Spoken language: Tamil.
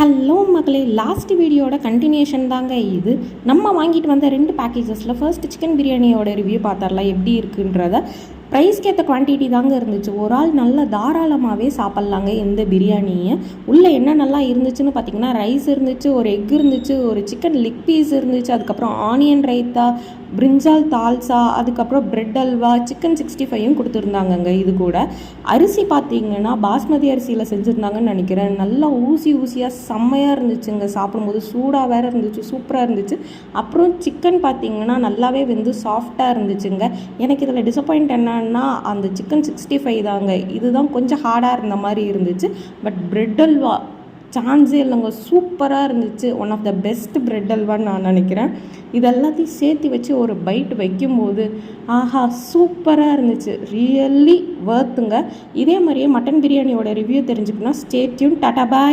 ஹலோ மக்களே, லாஸ்ட் வீடியோட கண்டினியூஷன் தாங்க இது. நம்ம வாங்கிட்டு வந்த 2 பேக்கேஜஸில் ஃபர்ஸ்ட் சிக்கன் பிரியாணியோட ரிவ்யூ பார்த்துடலாம் எப்படி இருக்குன்றத. ப்ரைஸ்க்கு ஏற்ற குவான்டிட்டி தாங்க இருந்துச்சு. ஒரு ஆள் நல்லா தாராளமாகவே சாப்பிட்லாங்க இந்த பிரியாணியை. உள்ளே என்ன நல்லா இருந்துச்சுன்னு பார்த்தீங்கன்னா, ரைஸ் இருந்துச்சு, ஒரு எக் இருந்துச்சு, ஒரு சிக்கன் லெக் பீஸ் இருந்துச்சு, அதுக்கப்புறம் ஆனியன் ரைத்தா, பிரிஞ்சால் தால்சா, அதுக்கப்புறம் பிரெட் அல்வா, சிக்கன் 65யும் கொடுத்துருந்தாங்கங்க. இது கூட அரிசி பார்த்தீங்கன்னா பாஸ்மதி அரிசியில் செஞ்சுருந்தாங்கன்னு நினைக்கிறேன். நல்லா ஊசியாக செம்மையாக இருந்துச்சுங்க. சாப்பிடும்போது சூடாக வேறு இருந்துச்சு, சூப்பராக இருந்துச்சு. அப்புறம் சிக்கன் பார்த்தீங்கன்னா நல்லாவே வந்து சாஃப்டாக இருந்துச்சுங்க. எனக்கு இதில் டிசப்பாயிண்ட் என்னன்னா அந்த சிக்கன் 65 தாங்க. இதுதான் கொஞ்சம் ஹார்டாக இருந்த மாதிரி இருந்துச்சு. பட் பிரெட் அல்வா சான்ஸே இல்லைங்க, சூப்பராக இருந்துச்சு. One of the best bread அல்வான்னு நான் நினைக்கிறேன். இதெல்லாத்தையும் சேர்த்து வச்சு ஒரு பைட் வைக்கும்போது ஆஹா சூப்பராக இருந்துச்சு. ரியல்லி வர்த்துங்க. இதே மாதிரியே மட்டன் பிரியாணியோட ரிவ்யூ தெரிஞ்சுக்கணும்னா ஸ்டே டியூன். டாடா பாய்.